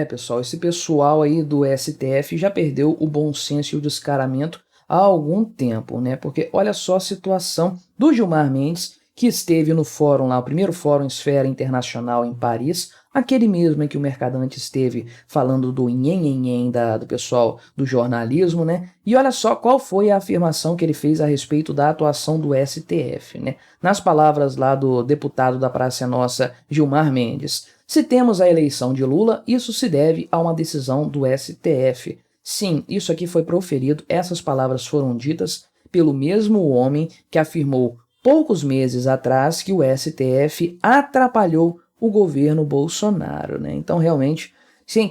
Pessoal, esse pessoal aí do STF já perdeu o bom senso e o descaramento há algum tempo, né? Porque olha só a situação do Gilmar Mendes, que esteve no fórum lá, o primeiro fórum Esfera Internacional em Paris, aquele mesmo em que o Mercadante esteve falando do nhen do pessoal do jornalismo, né? E olha só qual foi a afirmação que ele fez a respeito da atuação do STF, né? Nas palavras lá do deputado da Praça é Nossa, Gilmar Mendes: se temos a eleição de Lula, isso se deve a uma decisão do STF. Sim, isso aqui foi proferido, essas palavras foram ditas pelo mesmo homem que afirmou poucos meses atrás que o STF atrapalhou o governo Bolsonaro, né? Então, realmente,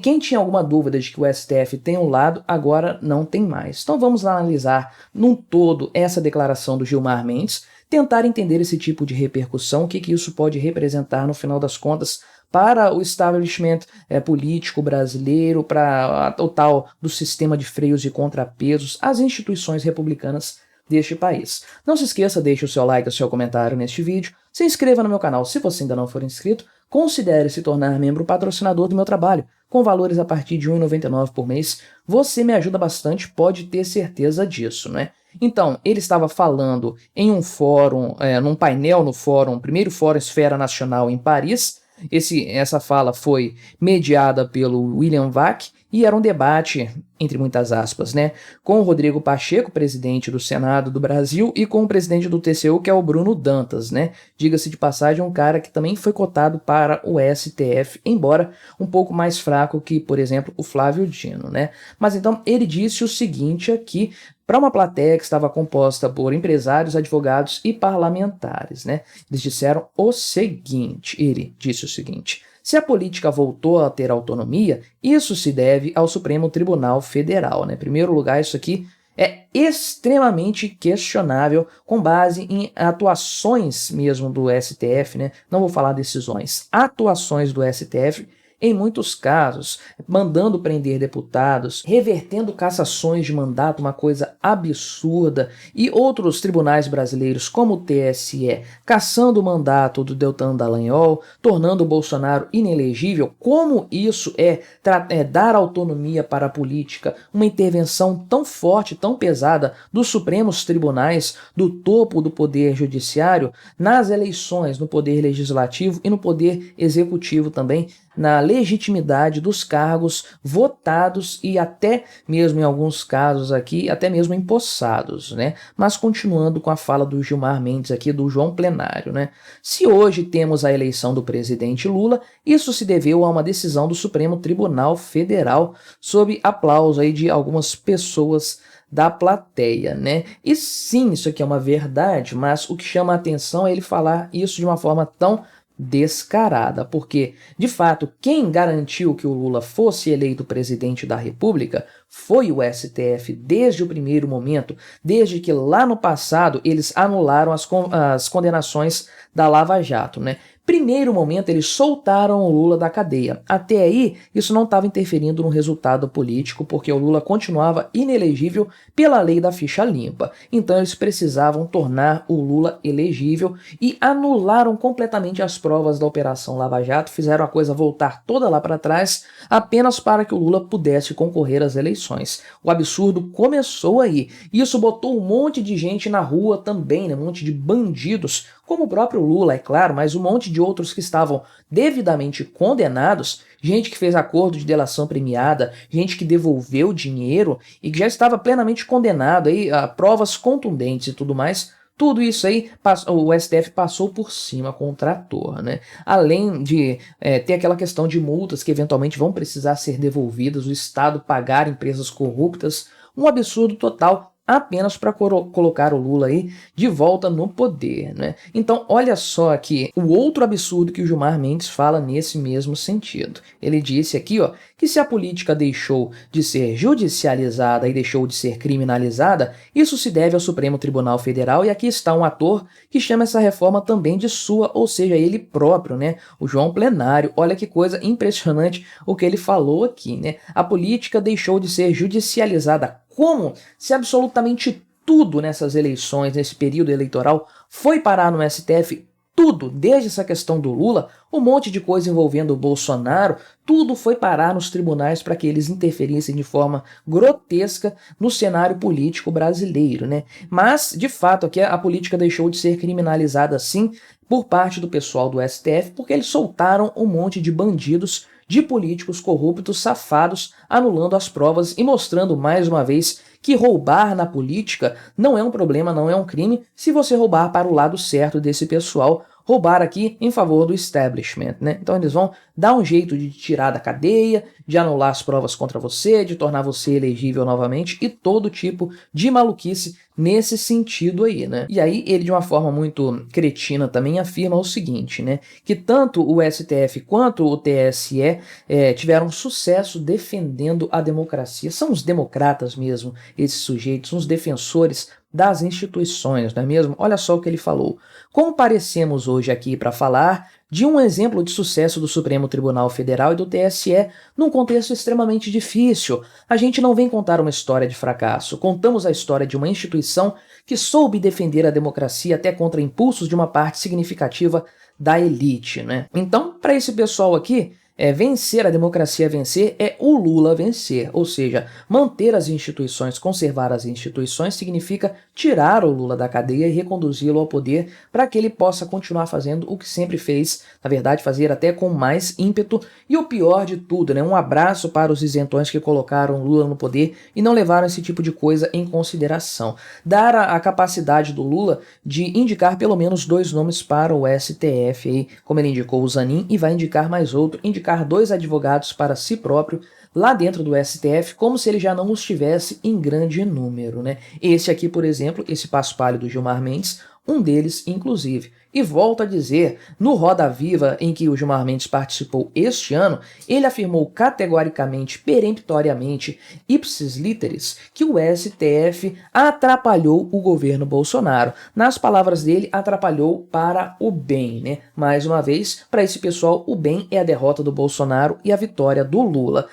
quem tinha alguma dúvida de que o STF tem um lado, agora não tem mais. Então, vamos analisar num todo essa declaração do Gilmar Mendes, tentar entender esse tipo de repercussão, o que isso pode representar no final das contas para o establishment político brasileiro, para o tal do sistema de freios e contrapesos, as instituições republicanas deste país. Não se esqueça, deixe o seu like, o seu comentário neste vídeo, se inscreva no meu canal se você ainda não for inscrito, considere se tornar membro patrocinador do meu trabalho, com valores a partir de R$ 1,99 por mês, você me ajuda bastante, pode ter certeza disso, né? Então, ele estava falando em um fórum, num painel no fórum, primeiro fórum Esfera Nacional em Paris. Essa fala foi mediada pelo William Vac e era um debate, entre muitas aspas, né, com o Rodrigo Pacheco, presidente do Senado do Brasil, e com o presidente do TCU, que é o Bruno Dantas, né? Diga-se de passagem, um cara que também foi cotado para o STF, embora um pouco mais fraco que, por exemplo, o Flávio Dino, né? Mas então ele disse o seguinte aqui, para uma plateia que estava composta por empresários, advogados e parlamentares, né? Eles disseram o seguinte, ele disse o seguinte: se a política voltou a ter autonomia, isso se deve ao Supremo Tribunal Federal, né? Em primeiro lugar, isso aqui é extremamente questionável com base em atuações mesmo do STF, né? Não vou falar decisões, atuações do STF, em muitos casos, mandando prender deputados, revertendo cassações de mandato, uma coisa absurda, e outros tribunais brasileiros, como o TSE, cassando o mandato do Deltan Dallagnol, tornando o Bolsonaro inelegível. Como isso é dar autonomia para a política, uma intervenção tão forte, tão pesada dos Supremos Tribunais, do topo do Poder Judiciário, nas eleições, no Poder Legislativo e no Poder Executivo também, na legitimidade dos cargos votados e até mesmo em alguns casos aqui, até mesmo empossados, né? Mas continuando com a fala do Gilmar Mendes aqui, do João Plenário, né? Se hoje temos a eleição do presidente Lula, isso se deveu a uma decisão do Supremo Tribunal Federal, sob aplauso aí de algumas pessoas da plateia, né? E sim, isso aqui é uma verdade, mas o que chama a atenção é ele falar isso de uma forma tão descarada, porque, de fato, quem garantiu que o Lula fosse eleito presidente da República foi o STF desde o primeiro momento, desde que lá no passado eles anularam as condenações da Lava Jato, né? Primeiro momento, eles soltaram o Lula da cadeia. Até aí, isso não estava interferindo no resultado político, porque o Lula continuava inelegível pela lei da ficha limpa. Então, eles precisavam tornar o Lula elegível e anularam completamente as provas da Operação Lava Jato, fizeram a coisa voltar toda lá para trás, apenas para que o Lula pudesse concorrer às eleições. O absurdo começou aí. Isso botou um monte de gente na rua também, né? Um monte de bandidos, como o próprio Lula, é claro, mas um monte de outros que estavam devidamente condenados, gente que fez acordo de delação premiada, gente que devolveu dinheiro e que já estava plenamente condenado aí, a provas contundentes e tudo mais. Tudo isso aí, o STF passou por cima com o trator, né? Além de ter aquela questão de multas que eventualmente vão precisar ser devolvidas, o Estado pagar empresas corruptas, um absurdo total, apenas para colocar o Lula aí de volta no poder, né? Então, olha só aqui o outro absurdo que o Gilmar Mendes fala nesse mesmo sentido. Ele disse aqui, ó, que se a política deixou de ser judicializada e deixou de ser criminalizada, isso se deve ao Supremo Tribunal Federal, e aqui está um ator que chama essa reforma também de sua, ou seja, ele próprio, né? O João Plenário. Olha que coisa impressionante o que ele falou aqui, né? A política deixou de ser judicializada. Como se absolutamente tudo nessas eleições, nesse período eleitoral, foi parar no STF tudo, desde essa questão do Lula, um monte de coisa envolvendo o Bolsonaro, tudo foi parar nos tribunais para que eles interferissem de forma grotesca no cenário político brasileiro, né? Mas, de fato, aqui a política deixou de ser criminalizada sim por parte do pessoal do STF, porque eles soltaram um monte de bandidos, de políticos corruptos, safados, anulando as provas e mostrando mais uma vez que roubar na política não é um problema, não é um crime, se você roubar para o lado certo desse pessoal, roubar aqui em favor do establishment, né? Então eles vão dar um jeito de tirar da cadeia, de anular as provas contra você, de tornar você elegível novamente e todo tipo de maluquice nesse sentido aí, né? E aí ele de uma forma muito cretina também afirma o seguinte, né? Que tanto o STF quanto o TSE tiveram sucesso defendendo a democracia. São os democratas mesmo, esses sujeitos, uns defensores das instituições, não é mesmo? Olha só o que ele falou. Comparecemos hoje aqui para falar de um exemplo de sucesso do Supremo Tribunal Federal e do TSE num contexto extremamente difícil. A gente não vem contar uma história de fracasso, contamos a história de uma instituição que soube defender a democracia até contra impulsos de uma parte significativa da elite, né? Então, para esse pessoal aqui, vencer a democracia, vencer é o Lula vencer, ou seja, manter as instituições, conservar as instituições significa tirar o Lula da cadeia e reconduzi-lo ao poder para que ele possa continuar fazendo o que sempre fez, na verdade fazer até com mais ímpeto e o pior de tudo, né, um abraço para os isentões que colocaram Lula no poder e não levaram esse tipo de coisa em consideração. Dar a capacidade do Lula de indicar pelo menos 2 nomes para o STF, aí, como ele indicou o Zanin e vai indicar mais outro, indicar 2 advogados para si próprio lá dentro do STF, como se ele já não os tivesse em grande número, né? Esse aqui, por exemplo, esse paspalho do Gilmar Mendes, um deles, inclusive. E volto a dizer, no Roda Viva, em que o Gilmar Mendes participou este ano, ele afirmou categoricamente, peremptoriamente, ipsis literis, que o STF atrapalhou o governo Bolsonaro. Nas palavras dele, atrapalhou para o bem, né? Mais uma vez, para esse pessoal, o bem é a derrota do Bolsonaro e a vitória do Lula.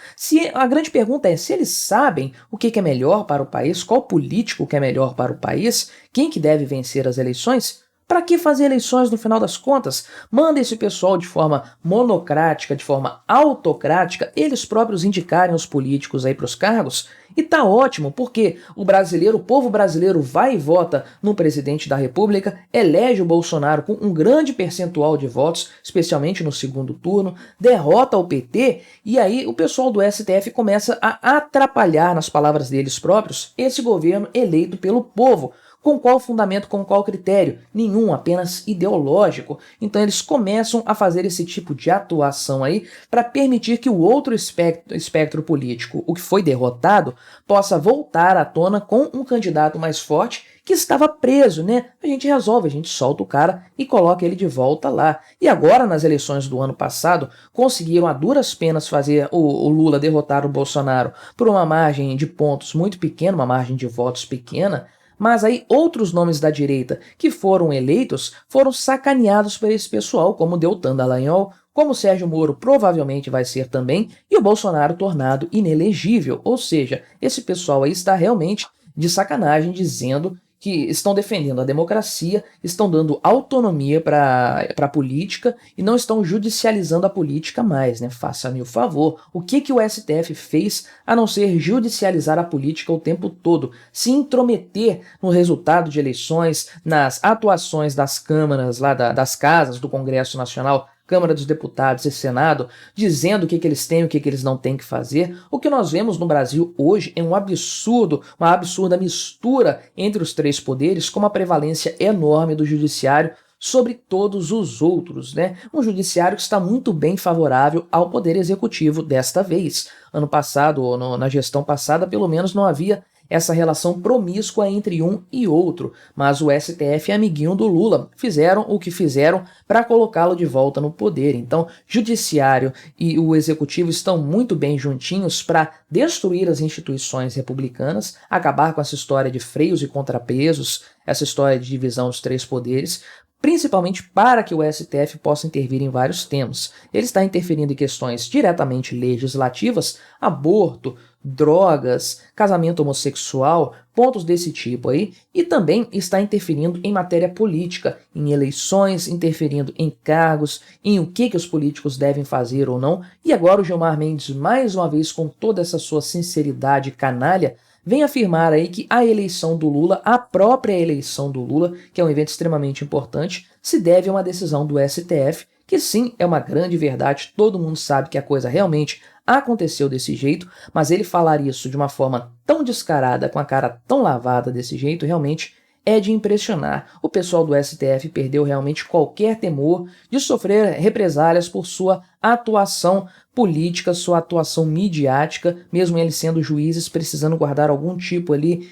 A grande pergunta é se eles sabem o que é melhor para o país, qual político que é melhor para o país, quem que deve vencer as eleições? Para que fazer eleições no final das contas? Manda esse pessoal de forma monocrática, de forma autocrática, eles próprios indicarem os políticos aí para os cargos? E tá ótimo, porque o brasileiro, o povo brasileiro vai e vota no presidente da República, elege o Bolsonaro com um grande percentual de votos, especialmente no segundo turno, derrota o PT, e aí o pessoal do STF começa a atrapalhar, nas palavras deles próprios, esse governo eleito pelo povo. Com qual fundamento, com qual critério? Nenhum, apenas ideológico. Então eles começam a fazer esse tipo de atuação aí para permitir que o outro espectro político, o que foi derrotado, possa voltar à tona com um candidato mais forte que estava preso, né? A gente resolve, a gente solta o cara e coloca ele de volta lá. E agora, nas eleições do ano passado, conseguiram a duras penas fazer o Lula derrotar o Bolsonaro por uma margem de pontos muito pequena, uma margem de votos pequena. Mas aí outros nomes da direita que foram eleitos foram sacaneados por esse pessoal, como Deltan Dallagnol, como Sérgio Moro provavelmente vai ser também, e o Bolsonaro tornado inelegível. Ou seja, esse pessoal aí está realmente de sacanagem dizendo que estão defendendo a democracia, estão dando autonomia para a política e não estão judicializando a política mais, né? Faça-me o favor. O que o STF fez a não ser judicializar a política o tempo todo, se intrometer no resultado de eleições, nas atuações das câmaras, lá das casas do Congresso Nacional, Câmara dos Deputados e Senado, dizendo o que eles têm e o que eles não têm que fazer. O que nós vemos no Brasil hoje é um absurdo, uma absurda mistura entre os 3 poderes, com uma prevalência enorme do judiciário sobre todos os outros, né? Um judiciário que está muito bem favorável ao poder executivo desta vez. Ano passado, ou na gestão passada, pelo menos não havia essa relação promíscua entre um e outro, mas o STF é amiguinho do Lula, fizeram o que fizeram para colocá-lo de volta no poder. Então, judiciário e o executivo estão muito bem juntinhos para destruir as instituições republicanas, acabar com essa história de freios e contrapesos, essa história de divisão dos 3 poderes, principalmente para que o STF possa intervir em vários temas. Ele está interferindo em questões diretamente legislativas, aborto, drogas, casamento homossexual, pontos desse tipo aí, e também está interferindo em matéria política, em eleições, interferindo em cargos, em o que os políticos devem fazer ou não. E agora o Gilmar Mendes, mais uma vez, com toda essa sua sinceridade canalha, vem afirmar aí que a eleição do Lula, a própria eleição do Lula, que é um evento extremamente importante, se deve a uma decisão do STF, que sim, é uma grande verdade, todo mundo sabe que a coisa realmente aconteceu desse jeito, mas ele falar isso de uma forma tão descarada, com a cara tão lavada desse jeito, realmente é de impressionar. O pessoal do STF perdeu realmente qualquer temor de sofrer represálias por sua atuação política, sua atuação midiática, mesmo eles sendo juízes, precisando guardar algum tipo ali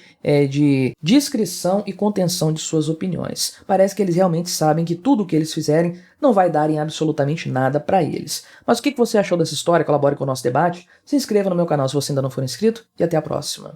de discrição e contenção de suas opiniões. Parece que eles realmente sabem que tudo o que eles fizerem não vai dar em absolutamente nada para eles. Mas o que você achou dessa história? Colabore com o nosso debate, se inscreva no meu canal se você ainda não for inscrito e até a próxima.